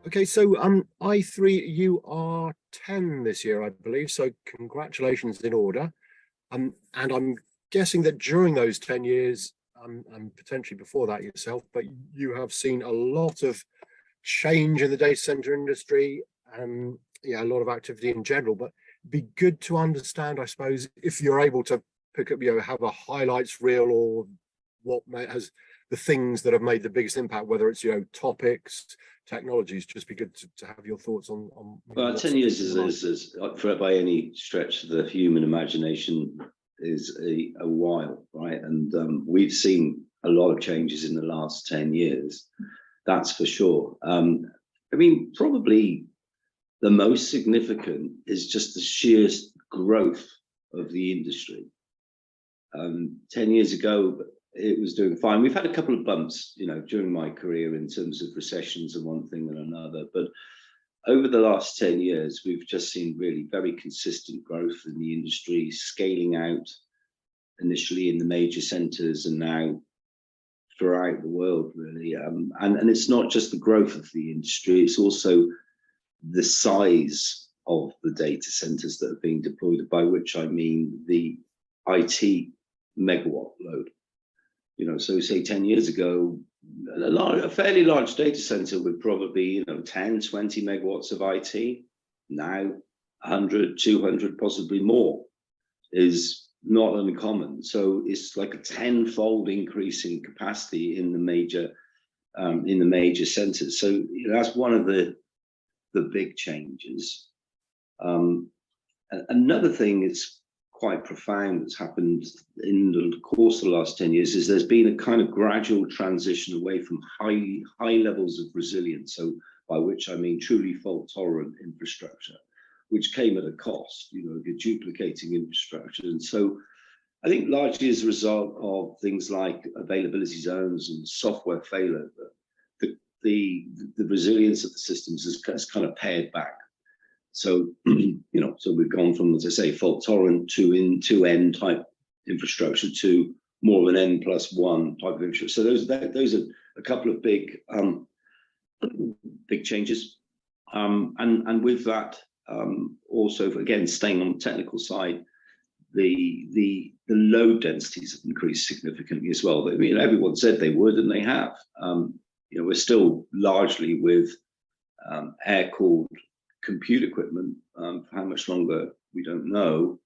Okay, so I3, you are 10 this year, I believe. So congratulations in order. And I'm guessing that during those 10 years, and potentially before that yourself, but you have seen a lot of change in the data center industry, and yeah, a lot of activity in general. But it'd be good to understand, I suppose, if you're able to pick up, have a highlights reel, or has the things that have made the biggest impact, whether it's topics, technologies. Just be good to have your thoughts on. Well, 10 years is for by any stretch of the human imagination is a while, right? And we've seen a lot of changes in the last 10 years, that's for sure. I mean, probably the most significant is just the sheer growth of the industry. 10 years ago, it was doing fine. We've had a couple of bumps, during my career in terms of recessions and one thing and another. But over the last 10 years, we've just seen really very consistent growth in the industry, scaling out initially in the major centers and now throughout the world, really. And it's not just the growth of the industry, it's also the size of the data centers that are being deployed, by which I mean the IT megawatt load. So say 10 years ago, a fairly large data center would probably, 10, 20 megawatts of IT. Now, 100, 200, possibly more is not uncommon. So it's like a 10-fold increase in capacity in the major centers. So that's one of the big changes. Another thing is quite profound that's happened in the course of the last 10 years is there's been a kind of gradual transition away from high levels of resilience. So by which I mean truly fault tolerant infrastructure, which came at a cost, if you're duplicating infrastructure. And so I think largely as a result of things like availability zones and software failover, the resilience of the systems has kind of pared back. So, so we've gone from, as I say, fault tolerant to end-to-end type infrastructure to more of an N+1 type of infrastructure. So those are a couple of big changes. And with that, also, again, staying on the technical side, the load densities have increased significantly as well. I mean, everyone said they would, and they have. We're still largely with air-cooled compute equipment. For how much longer, we don't know.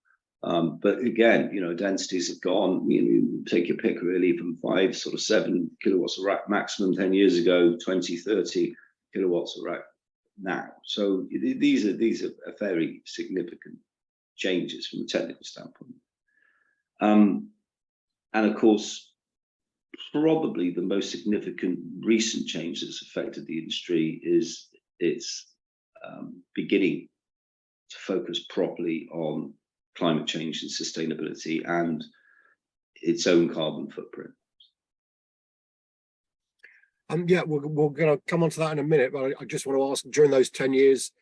But again, densities have gone, take your pick really, from 5, sort of 7 kilowatts a rack maximum 10 years ago, 20, 30 kilowatts a rack now. So these are very significant changes from a technical standpoint. And of course, probably the most significant recent change that's affected the industry is its beginning to focus properly on climate change and sustainability and its own carbon footprint. Yeah, we're going to come on to that in a minute, but I just want to ask, during those 10 years,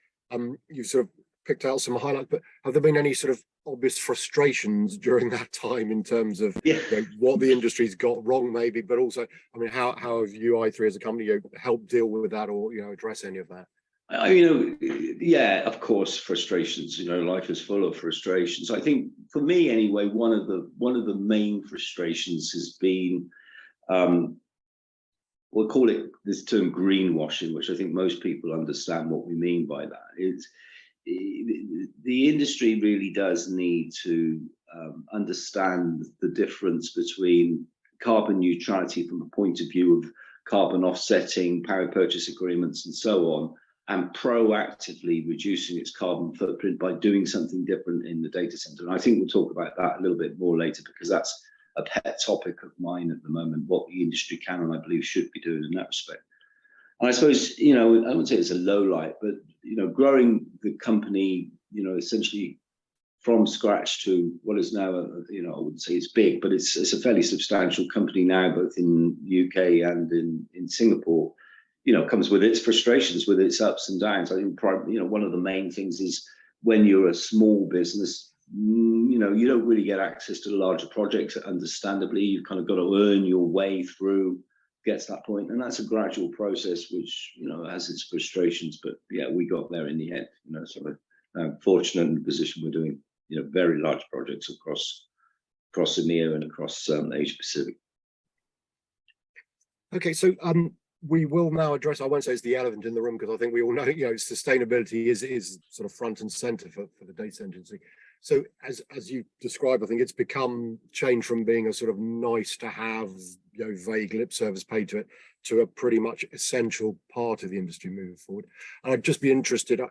you've sort of picked out some highlights, but have there been any sort of obvious frustrations during that time in terms of what the industry's got wrong, maybe, but also, I mean, how have you, I3 as a company, helped deal with that, or address any of that? Yeah, of course, frustrations. Life is full of frustrations. I think, for me anyway, one of the main frustrations has been, we'll call it this term greenwashing, which I think most people understand what we mean by that. It's the industry really does need to understand the difference between carbon neutrality from a point of view of carbon offsetting, power purchase agreements, and so on, and proactively reducing its carbon footprint by doing something different in the data center. And I think we'll talk about that a little bit more later, because that's a pet topic of mine at the moment, what the industry can and I believe should be doing in that respect. And I suppose, I wouldn't say it's a low light, but, growing the company, essentially from scratch to what is now, I wouldn't say it's big, but it's a fairly substantial company now, both in the UK and in Singapore, comes with its frustrations, with its ups and downs. I think, one of the main things is when you're a small business, you don't really get access to the larger projects. Understandably, you've kind of got to earn your way through gets that point, and that's a gradual process, which has its frustrations. But yeah, we got there in the end. So I'm fortunate in the position we're doing very large projects across EMEA and across Asia Pacific. Okay, so we will now address, I won't say it's the elephant in the room, because I think we all know, sustainability is sort of front and center for the data center industry. So as you described, I think it's become changed from being a sort of nice to have, vague lip service paid to it, to a pretty much essential part of the industry moving forward. And I'd just be interested,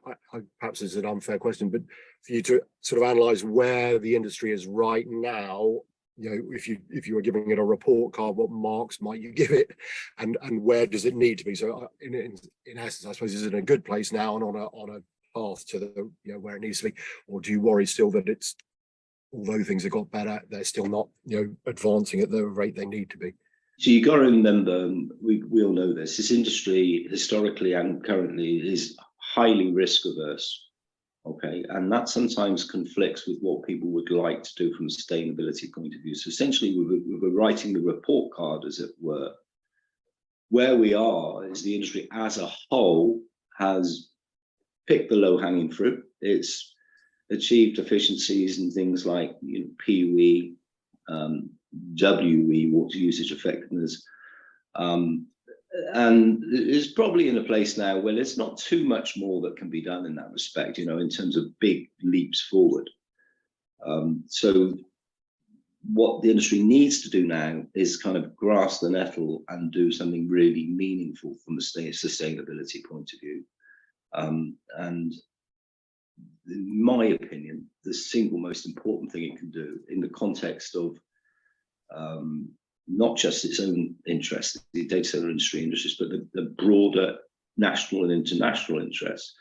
perhaps it's an unfair question, but for you to sort of analyze where the industry is right now. If you were giving it a report card, what marks might you give it, and where does it need to be? So in essence, I suppose, is it in a good place now and on a path to the where it needs to be, or do you worry still that it's, although things have got better, they're still not advancing at the rate they need to be? So you got to remember, we all know this industry historically and currently is highly risk averse. Okay, and that sometimes conflicts with what people would like to do from a sustainability point of view. So essentially, we're writing the report card, as it were. Where we are is the industry as a whole has picked the low-hanging fruit. It's achieved efficiencies in things like PUE, WE, water usage effectiveness, and it's probably in a place now where there's not too much more that can be done in that respect, in terms of big leaps forward. So what the industry needs to do now is kind of grasp the nettle and do something really meaningful from a sustainability point of view. And in my opinion, the single most important thing it can do in the context of not just its own interests, the data center industry, but the broader national and international interests,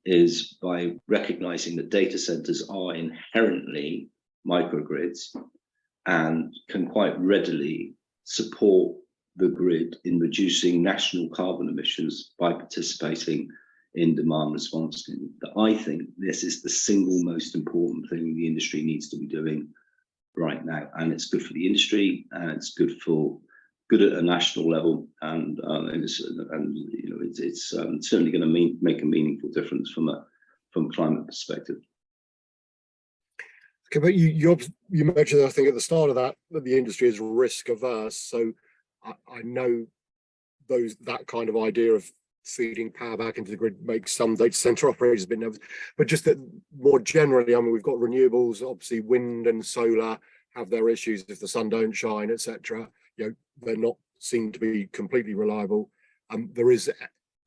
is by recognizing that data centers are inherently microgrids and can quite readily support the grid in reducing national carbon emissions by participating in demand response. I think this is the single most important thing the industry needs to be doing right now, and it's good for the industry, and it's good at a national level, and it's certainly going to make a meaningful difference from a climate perspective. Okay, but you mentioned, I think at the start of that the industry is risk averse. So I know that kind of idea of feeding power back into the grid makes some data center operators a bit nervous, but just that more generally, we've got renewables, obviously wind and solar have their issues if the sun don't shine, etc. They're not seen to be completely reliable. There is,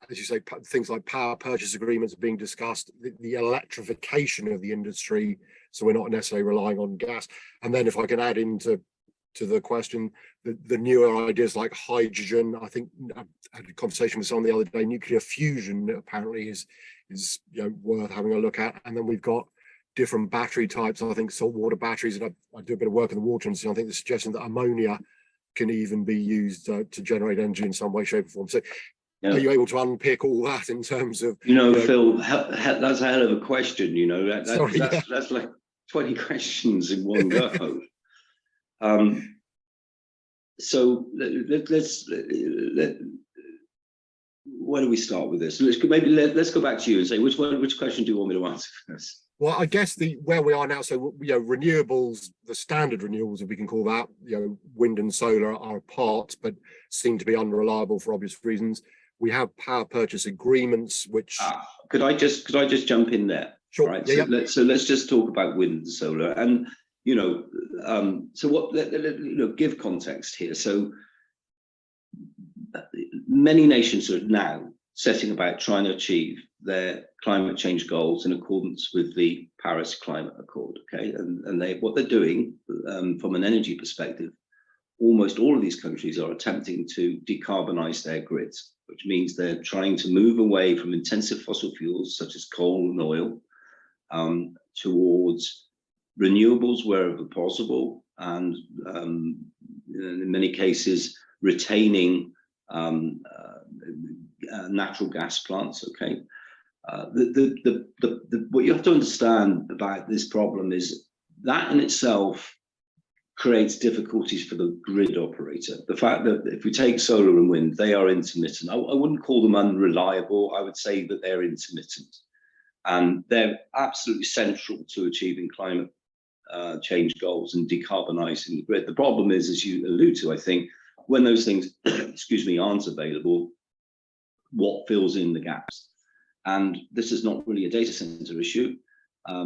as you say, things like power purchase agreements being discussed, the electrification of the industry, so we're not necessarily relying on gas. And then if I can add into the question, the newer ideas like hydrogen. I think I had a conversation with someone the other day. Nuclear fusion apparently is worth having a look at. And then we've got different battery types. I think saltwater batteries, and I do a bit of work in the water industry. I think the suggestion that ammonia can even be used to generate energy in some way, shape, or form. So, are you able to unpick all that in terms of? Phil, that's a hell of a question. That's like 20 questions in one go. So let's where do we start with this? Let's go back to you and say which question do you want me to answer first? Well, I guess where we are now. So renewables, the standard renewables, if we can call that, wind and solar are a part, but seem to be unreliable for obvious reasons. We have power purchase agreements, which could I just jump in there? Sure. Right. Yeah, so let's just talk about wind and solar, and so what? Give context here. So many nations are now setting about trying to achieve their climate change goals in accordance with the Paris Climate Accord. Okay, and what they're doing from an energy perspective, almost all of these countries are attempting to decarbonize their grids, which means they're trying to move away from intensive fossil fuels such as coal and oil towards renewables wherever possible, and in many cases retaining natural gas plants. Okay, what you have to understand about this problem is that in itself creates difficulties for the grid operator. The fact that if we take solar and wind, they are intermittent. I wouldn't call them unreliable. I would say that they're intermittent, and they're absolutely central to achieving climate change goals and decarbonising the grid. The problem is, as you allude to, I think, when those things, excuse me, aren't available, what fills in the gaps? And this is not really a data center issue.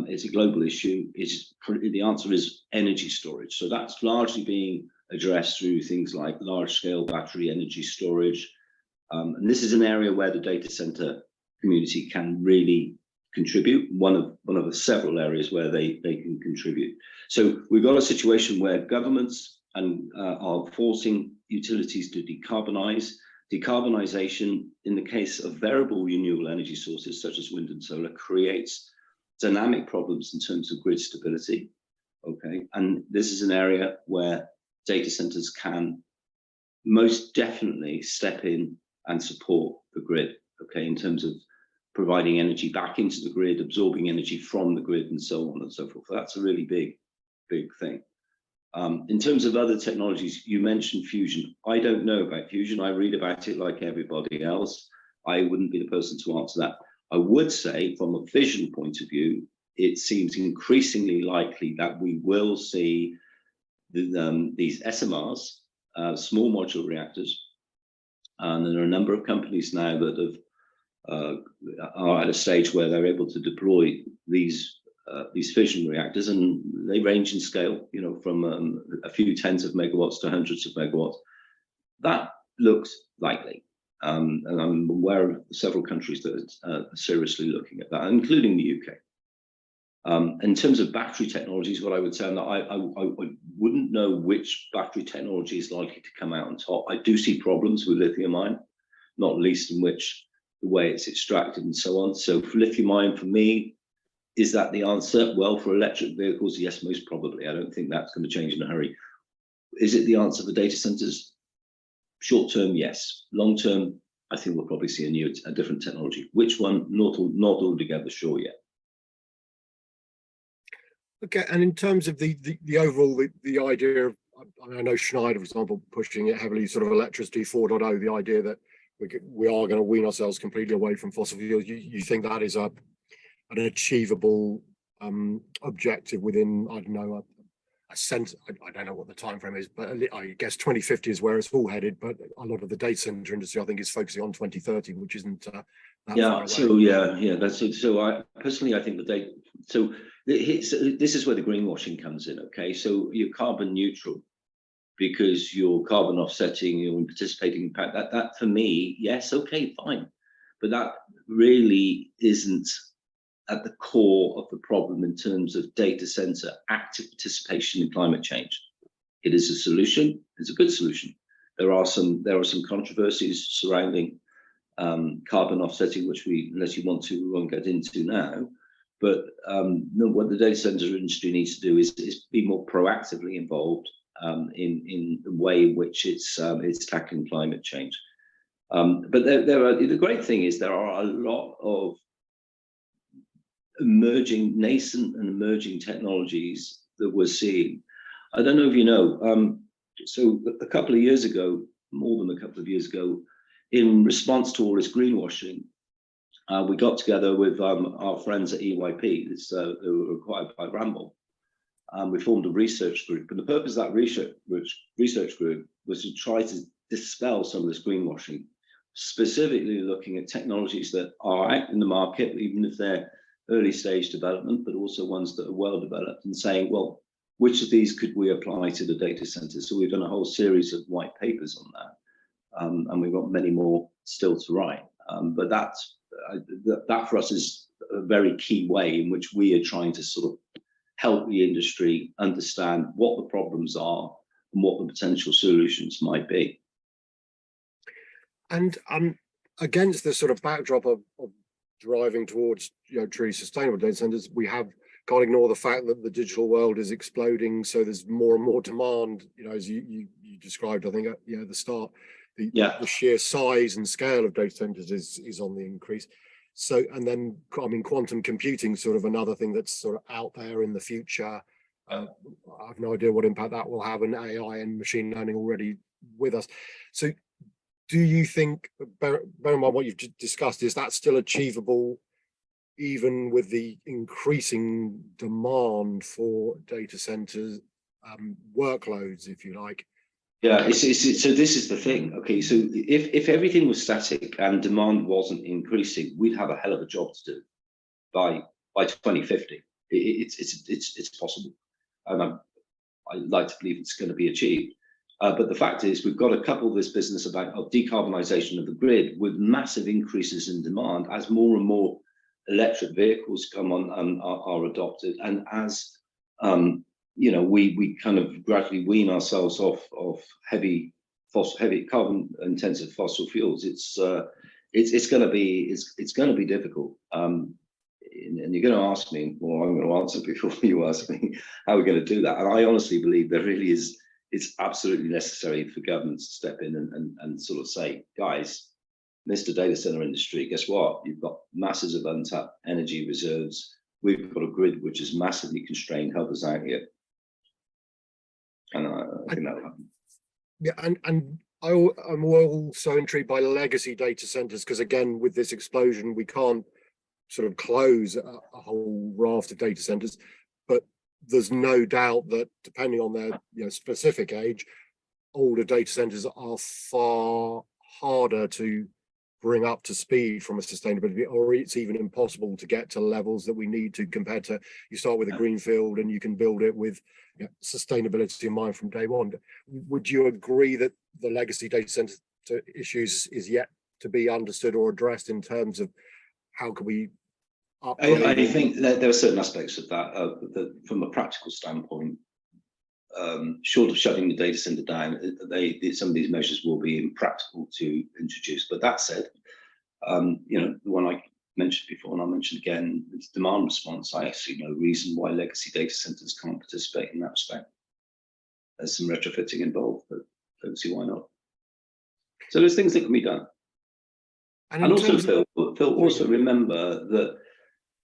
It's a global issue. The answer is energy storage. So that's largely being addressed through things like large-scale battery energy storage. And this is an area where the data center community can really contribute. One of the several areas where they can contribute. So we've got a situation where governments are forcing utilities to decarbonize. Decarbonisation, in the case of variable renewable energy sources such as wind and solar, creates dynamic problems in terms of grid stability. Okay, and this is an area where data centers can most definitely step in and support the grid. Okay, in terms of providing energy back into the grid, absorbing energy from the grid, and so on and so forth. That's a really big thing. In terms of other technologies, you mentioned fusion. I don't know about fusion. I read about it like everybody else. I wouldn't be the person to answer that. I would say, from a vision point of view, it seems increasingly likely that we will see these SMRs, small modular reactors, and there are a number of companies now that are at a stage where they're able to deploy these fission reactors, and they range in scale, you know, from a few tens of megawatts to hundreds of megawatts. That looks likely, and I'm aware of several countries that are seriously looking at that, including the UK. In terms of battery technologies, what I would say, I wouldn't know which battery technology is likely to come out on top. I do see problems with lithium ion, not least in which the way it's extracted and so on. So for lithium ion, for me, is that the answer? Well, for electric vehicles, yes, most probably. I don't think that's going to change in a hurry. Is it the answer for data centers? Short term, yes. Long term, I think we'll probably see a different technology. Which one? Not altogether sure yet. Okay, and in terms of the overall the idea of, I know Schneider, for example, pushing it heavily, sort of electricity 4.0, the idea that we are going to wean ourselves completely away from fossil fuels. You think that is an achievable objective within, I don't know, a sense? I don't know what the time frame is, but I guess 2050 is where it's all headed. But a lot of the data center industry, I think, is focusing on 2030, which isn't that far away. So yeah, that's it. So I personally, I think the data. So this is where the greenwashing comes in. Okay, so you're carbon neutral because you're carbon offsetting, you're participating in that for me, yes, okay, fine, but that really isn't at the core of the problem in terms of data center active participation in climate change. It is a solution. It's a good solution. There are some controversies surrounding carbon offsetting, which unless you want to, we won't get into now. But what the data center industry needs to do is be more proactively involved in the way in which it's tackling climate change. But the great thing is there are a lot of nascent and emerging technologies that we're seeing. I don't know if you know, so a couple of years ago, more than a couple of years ago, in response to all this greenwashing, we got together with our friends at EYP, who were acquired by Bramble. We formed a research group, and the purpose of that research group was to try to dispel some of this greenwashing, specifically looking at technologies that are out in the market, even if they're early stage development, but also ones that are well developed, and saying, well, which of these could we apply to the data center? So we've done a whole series of white papers on that, and we've got many more still to write. But that for us is a very key way in which we are trying to sort of help the industry understand what the problems are and what the potential solutions might be. And against this sort of backdrop of driving towards, you know, truly sustainable data centers, we can't ignore the fact that the digital world is exploding. So there's more and more demand, you know, as you described, I think, you know, at the start, the sheer size and scale of data centers is on the increase. So, and then, I mean, quantum computing, sort of another thing that's sort of out there in the future. I have no idea what impact that will have, and AI and machine learning already with us. So do you think, bear in mind what you've just discussed, is that still achievable even with the increasing demand for data centers workloads, if you like? Yeah, so this is the thing. Okay, so if everything was static and demand wasn't increasing, we'd have a hell of a job to do by 2050. It's possible, and I'd like to believe it's going to be achieved. But the fact is, we've got to couple this business of decarbonisation of the grid with massive increases in demand as more and more electric vehicles come on and are adopted, and as we kind of gradually wean ourselves off of heavy carbon intensive fossil fuels. It's going to be difficult. And you're going to ask me, or I'm going to answer before you ask me how we're going to do that. And I honestly believe there really is. It's absolutely necessary for governments to step in and sort of say, guys, Mr. Data Center industry, guess what? You've got masses of untapped energy reserves. We've got a grid which is massively constrained. Help us out here. And I think that'll happen. Yeah, and I'm also intrigued by legacy data centers, because again, with this explosion, we can't sort of close a whole raft of data centers, but there's no doubt that depending on their specific age, older data centers are far harder to bring up to speed from a sustainability, or it's even impossible to get to levels that we need to, compared to, you start with a greenfield and you can build it with sustainability in mind from day one. Would you agree that the legacy data center issues is yet to be understood or addressed in terms of how can we upgrade? I think that there are certain aspects of that, from a practical standpoint, short of shutting the data center down, some of these measures will be impractical to introduce. But that said, the one I mentioned before, and I'll mention again, it's demand response. I see no reason why legacy data centers can't participate in that respect. There's some retrofitting involved, but I don't see why not. So there's things that can be done. And also, Phil, also remember that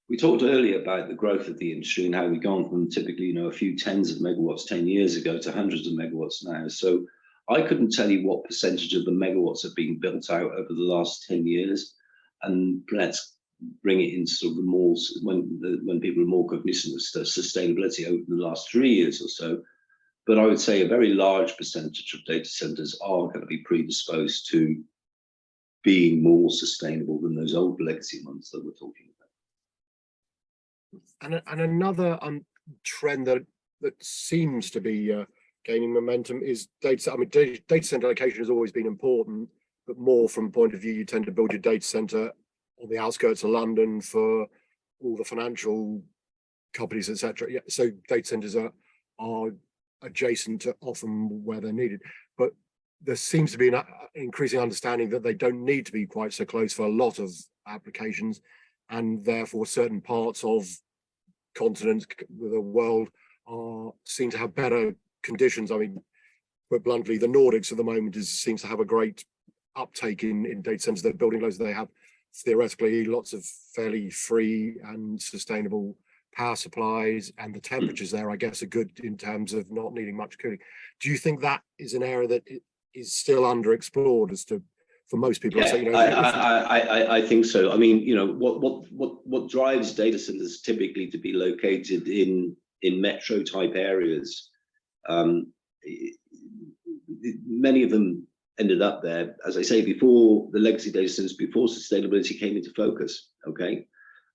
we talked earlier about the growth of the industry and how we've gone from typically, a few tens of megawatts 10 years ago to hundreds of megawatts now. So I couldn't tell you what percentage of the megawatts have been built out over the last 10 years. And let's bring it into sort of the more, when people are more cognizant of sustainability over the last 3 years or so. But I would say a very large percentage of data centers are going to be predisposed to being more sustainable than those old legacy ones that we're talking about. And another trend that seems to be gaining momentum is data. I mean, data center location has always been important, but more from a point of view, you tend to build your data center on the outskirts of London for all the financial companies, etc. Yeah, so data centers are adjacent to often where they're needed, but there seems to be an increasing understanding that they don't need to be quite so close for a lot of applications, and therefore certain parts of continents, the world, seem to have better conditions. I mean, put bluntly, the Nordics at the moment seems to have a great uptake in data centers. They're building loads. They have theoretically lots of fairly free and sustainable power supplies, and the temperatures there, I guess, are good in terms of not needing much cooling. Do you think that is an area that is still underexplored as to, for most people? Yeah, I think so. I mean, what drives data centers typically to be located in metro type areas? Many of them ended up there, as I say, before the legacy data centers, before sustainability came into focus. Okay,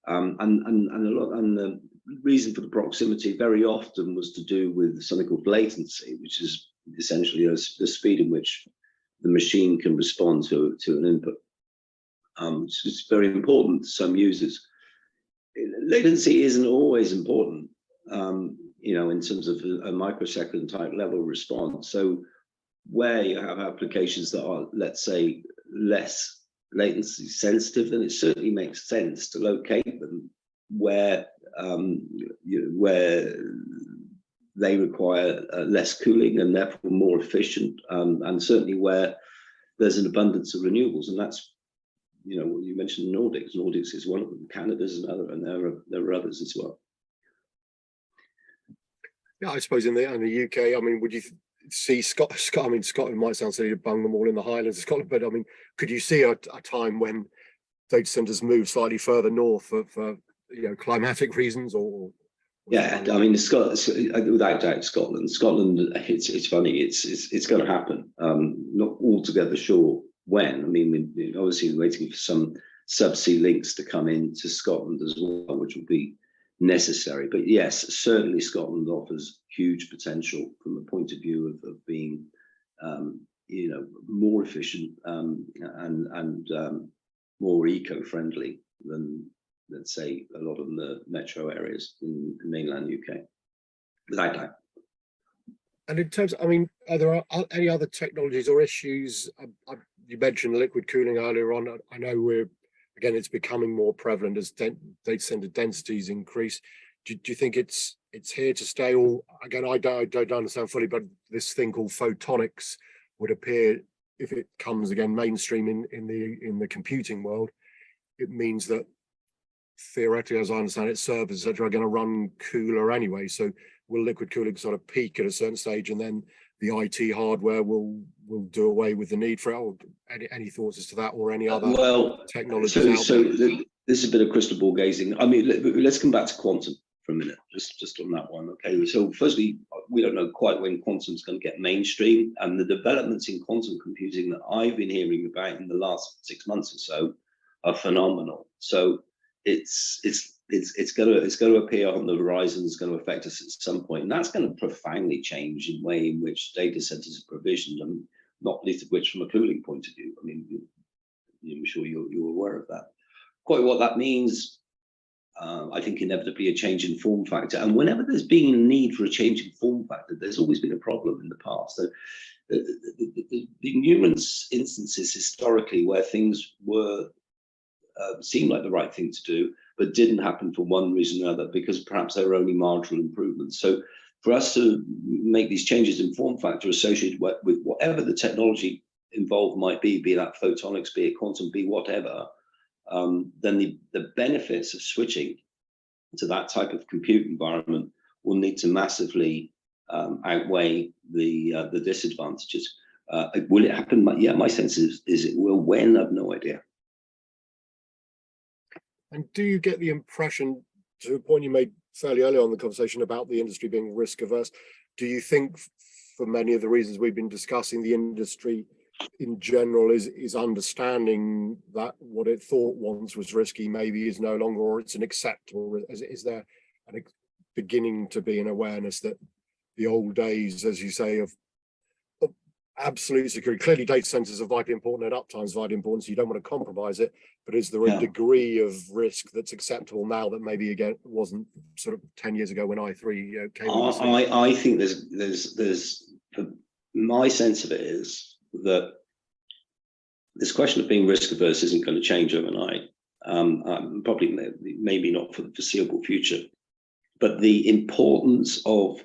and the reason for the proximity very often was to do with something called latency, which is essentially the speed in which the machine can respond to an input. It's very important to some users. Latency isn't always important, in terms of a microsecond type level response. So where you have applications that are, let's say, less latency sensitive, then it certainly makes sense to locate them where they require less cooling and therefore more efficient, and certainly where there's an abundance of renewables. And that's, you mentioned Nordics. Nordics is one of them. Canada's another, and there are others as well. Yeah, I suppose in the UK, I mean, would you see I mean, Scotland might sound silly to bung them all in the Highlands of Scotland, but I mean, could you see a time when data centers move slightly further north for climatic reasons or Yeah, I mean, without doubt, Scotland. It's funny. It's going to happen. Not altogether sure when. I mean, obviously we're waiting for some subsea links to come into Scotland as well, which will be necessary. But yes, certainly Scotland offers huge potential from the point of view of being, more efficient and more eco-friendly than, let's say, a lot of the metro areas in mainland UK. Without doubt. And in terms, I mean, are there any other technologies or issues? You mentioned liquid cooling earlier on. I know it's becoming more prevalent as data center densities increase. Do you think it's here to stay? Or again, I don't understand fully, but this thing called photonics would appear, if it comes again mainstream in the computing world, it means that theoretically, as I understand it, servers that are going to run cooler anyway. So will liquid cooling sort of peak at a certain stage, and then the IT hardware will do away with the need for it? Or any thoughts as to that, or any other technologies? This is a bit of crystal ball gazing. I mean, let's come back to quantum for a minute, just on that one. Okay, so firstly, we don't know quite when quantum is going to get mainstream, and the developments in quantum computing that I've been hearing about in the last 6 months or so are phenomenal. So it's going to appear on the horizon. It's going to affect us at some point, and that's going to profoundly change the way in which data centers are provisioned, and not least of which from a cooling point of view. I mean, I'm sure you're aware of that. Quite what that means, I think inevitably a change in form factor. And whenever there's been a need for a change in form factor, there's always been a problem in the past. So the numerous instances historically where things were seemed like the right thing to do, but didn't happen for one reason or another, because perhaps there were only marginal improvements. So for us to make these changes in form factor associated with whatever the technology involved might be that photonics, be it quantum, be whatever, then the benefits of switching to that type of compute environment will need to massively outweigh the disadvantages. Will it happen? Yeah, my sense is it will. When? I've no idea. And do you get the impression, to a point you made fairly early on in the conversation about the industry being risk averse, do you think for many of the reasons we've been discussing, the industry in general is understanding that what it thought once was risky maybe is no longer, or it's an acceptable? Is there beginning to be an awareness that the old days, as you say, of absolute security, clearly data centers are vitally important and uptime is vitally important, so you don't want to compromise it, but is there a degree of risk that's acceptable now that maybe again wasn't sort of 10 years ago when i3 came on the scene? I think there's my sense of it is that this question of being risk averse isn't going to change overnight. Probably maybe not for the foreseeable future, but the importance of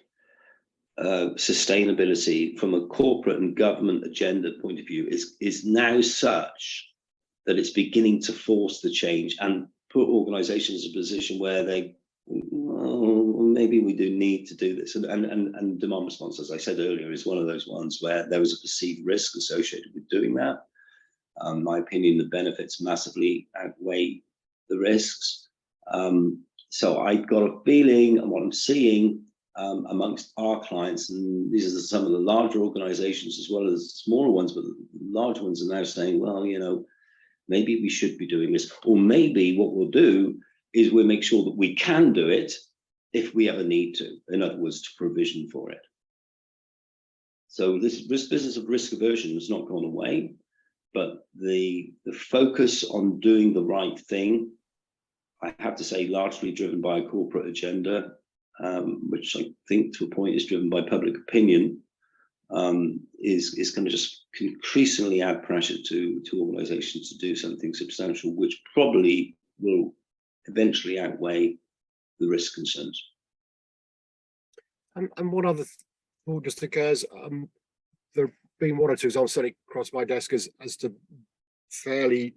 sustainability from a corporate and government agenda point of view is now such that it's beginning to force the change and put organizations in a position where maybe we do need to do this. And demand response, as I said earlier, is one of those ones where there was a perceived risk associated with doing that. In my opinion, the benefits massively outweigh the risks. So I've got a feeling, and what I'm seeing amongst our clients, and these are some of the larger organizations as well as smaller ones, but the larger ones are now saying, well, maybe we should be doing this, or maybe what we'll do is we'll make sure that we can do it if we ever need to. In other words, to provision for it. So this business of risk aversion has not gone away, but the focus on doing the right thing, I have to say, largely driven by a corporate agenda, which I think to a point is driven by public opinion, is going to just increasingly add pressure to organizations to do something substantial, which probably will eventually outweigh the risk concerns. And what other thought just occurs? There have been one or two examples certainly across my desk as to fairly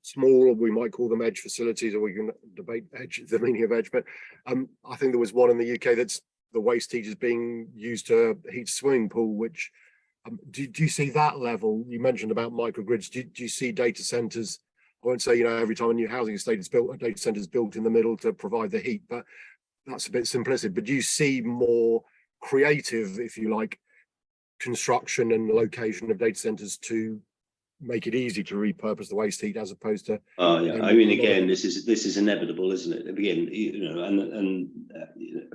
small, we might call them edge facilities, or we can debate edge, the meaning of edge, but I think there was one in the UK that's the waste heat is being used to heat swimming pool, which do you see that level? You mentioned about microgrids. Do you see data centers? I won't say, you know, every time a new housing estate is built, a data center is built in the middle to provide the heat, but that's a bit simplistic. But do you see more creative, if you like, construction and location of data centers to make it easy to repurpose the waste heat, as opposed to? Yeah, I mean, again, this is inevitable, isn't it? Again, you know, and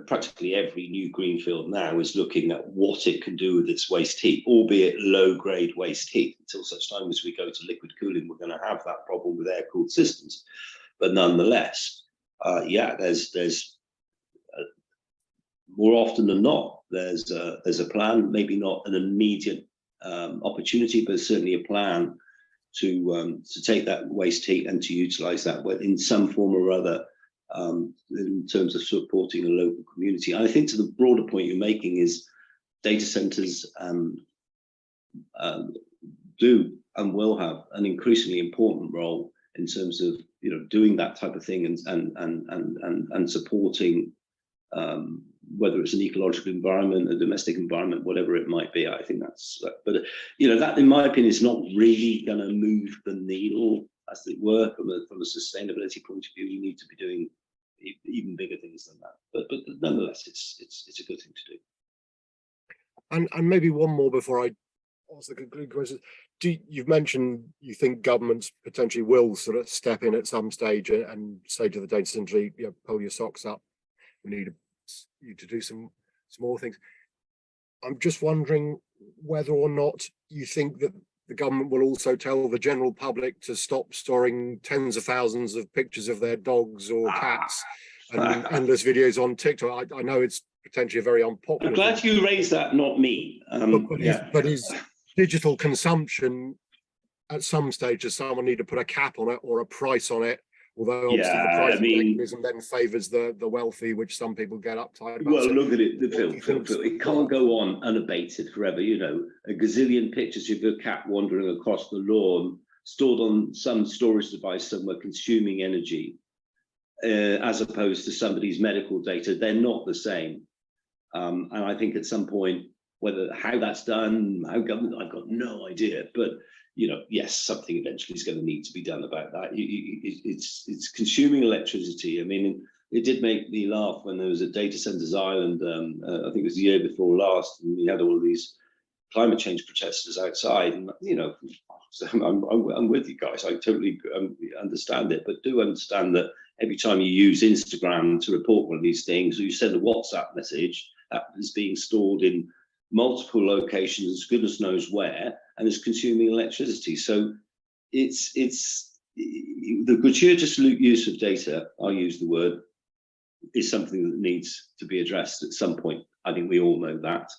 practically every new greenfield now is looking at what it can do with its waste heat, albeit low-grade waste heat. Until such time as we go to liquid cooling, we're going to have that problem with air-cooled systems. But nonetheless, yeah, there's more often than not, there's a plan, maybe not an immediate opportunity, but certainly a plan to take that waste heat and to utilize that in some form or other, in terms of supporting a local community. And I think to the broader point you're making is data centers do and will have an increasingly important role in terms of, you know, doing that type of thing and supporting, whether it's an ecological environment, a domestic environment, whatever it might be. I think that's, but you know, that in my opinion is not really going to move the needle, as it were, from a sustainability point of view. You need to be doing even bigger things than that. But nonetheless, it's a good thing to do. And maybe one more before I ask the concluding question. You've mentioned you think governments potentially will sort of step in at some stage and say to the data center, you know, pull your socks up. We need you to do some more things. I'm just wondering whether or not you think that the government will also tell the general public to stop storing tens of thousands of pictures of their dogs or cats and endless videos on TikTok. I know it's potentially a very unpopular. I'm glad you raised that, not me. But is digital consumption at some stage, does someone need to put a cap on it or a price on it? Although obviously the pricing mechanism then favours the wealthy, which some people get uptight about. Well, look at it, Phil. It can't go on unabated forever. You know, a gazillion pictures of your cat wandering across the lawn, stored on some storage device somewhere, consuming energy, as opposed to somebody's medical data. They're not the same. And I think at some point, how that's done, how government, I've got no idea. But you know, yes, something eventually is going to need to be done about that. It's consuming electricity. I mean, it did make me laugh when there was a data centers island. I think it was the year before last, and we had all of these climate change protesters outside. And you know, so I'm with you guys. I totally understand it, but do understand that every time you use Instagram to report one of these things, or you send a WhatsApp message, that is being stored in multiple locations, goodness knows where, and is consuming electricity. So it's the gratuitous use of data, I'll use the word, is something that needs to be addressed at some point. I think we all know that.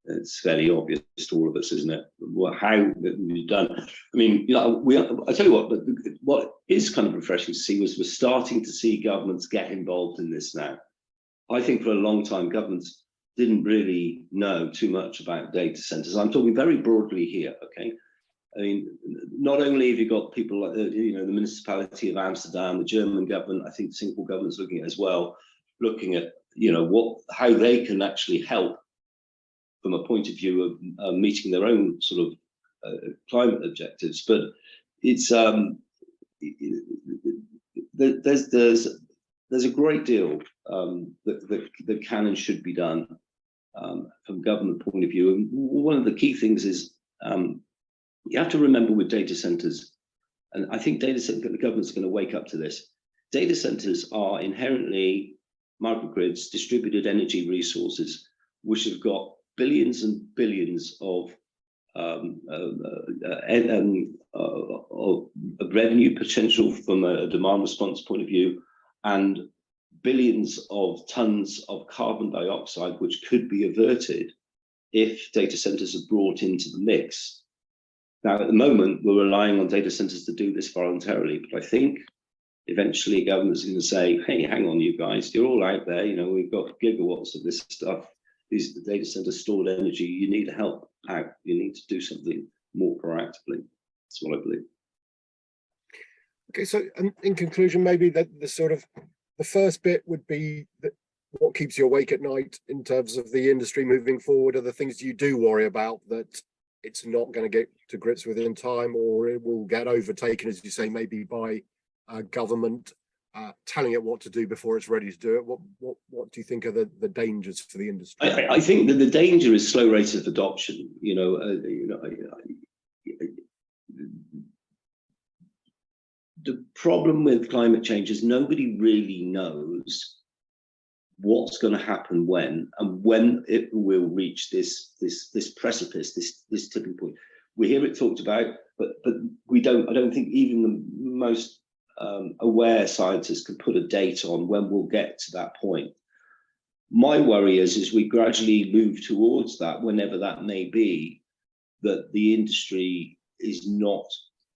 It's fairly obvious to all of us, isn't it? How we've done. I mean, you know, I tell you what, but what is kind of refreshing to see was we're starting to see governments get involved in this now. I think for a long time, governments didn't really know too much about data centers. I'm talking very broadly here, okay? I mean, not only have you got people like the municipality of Amsterdam, the German government, I think the Singapore government's looking at as well, looking at, you know, how they can actually help from a point of view of meeting their own sort of climate objectives. But it's there's a great deal that can and should be done from government point of view. And one of the key things is you have to remember with data centers, and I think the government's going to wake up to this. Data centers are inherently microgrids, distributed energy resources, which have got billions and billions of revenue potential from a demand response point of view, and billions of tons of carbon dioxide, which could be averted if data centers are brought into the mix. Now, at the moment, we're relying on data centers to do this voluntarily, but I think eventually governments are going to say, hey, hang on, you guys, you're all out there, you know, we've got gigawatts of this stuff. These are the data center stored energy. You need help out. You need to do something more proactively. That's what I believe. Okay, so in conclusion, maybe that the first bit would be that what keeps you awake at night in terms of the industry moving forward? Are the things you do worry about that it's not going to get to grips with in time, or it will get overtaken, as you say, maybe by government telling it what to do before it's ready to do it? What do you think are the dangers for the industry? I think that the danger is slow rate of adoption. The problem with climate change is nobody really knows what's going to happen when, and when it will reach this precipice, this tipping point. We hear it talked about, but we don't. I don't think even the most aware scientists can put a date on when we'll get to that point. My worry is we gradually move towards that, whenever that may be, that the industry is not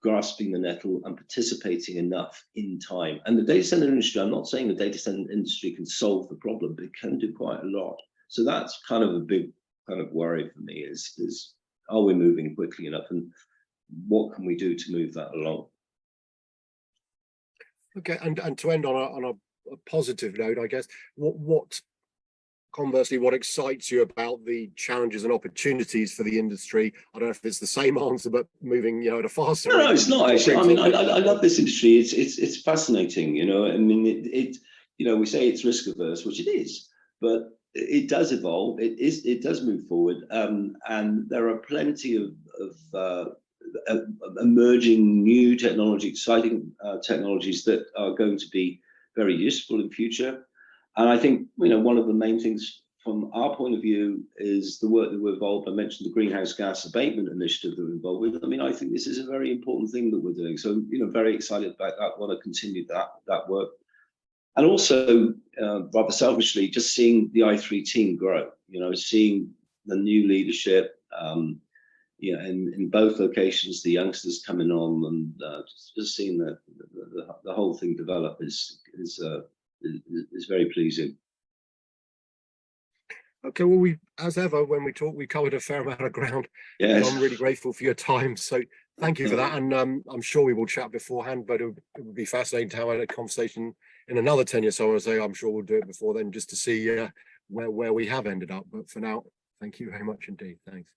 grasping the nettle and participating enough in time. And the data center industry, I'm not saying the data center industry can solve the problem, but it can do quite a lot. So that's kind of a big kind of worry for me is are we moving quickly enough, and what can we do to move that along? Okay, and to end on a positive note, I guess, what conversely, what excites you about the challenges and opportunities for the industry? I don't know if it's the same answer, but moving, at a faster rate. No, it's not actually. I mean, I love this industry. It's fascinating. I mean, we say it's risk averse, which it is, but it does evolve. It does move forward, and there are plenty of emerging new technology, exciting technologies that are going to be very useful in future. And I think, one of the main things from our point of view is the work that we're involved. I mentioned the greenhouse gas abatement initiative that we're involved with. I mean, I think this is a very important thing that we're doing. So, very excited about that, want to continue that work. And also, rather selfishly, just seeing the i3 team grow, seeing the new leadership, in both locations, the youngsters coming on, and just seeing the whole thing develop is very pleasing. Okay, well, as ever, when we talk, we covered a fair amount of ground. Yes. I'm really grateful for your time. So thank you for that. And I'm sure we will chat beforehand, but it would be fascinating to have a conversation in another 10 years. So I say I'm sure we'll do it before then, just to see where we have ended up. But for now, thank you very much indeed. Thanks.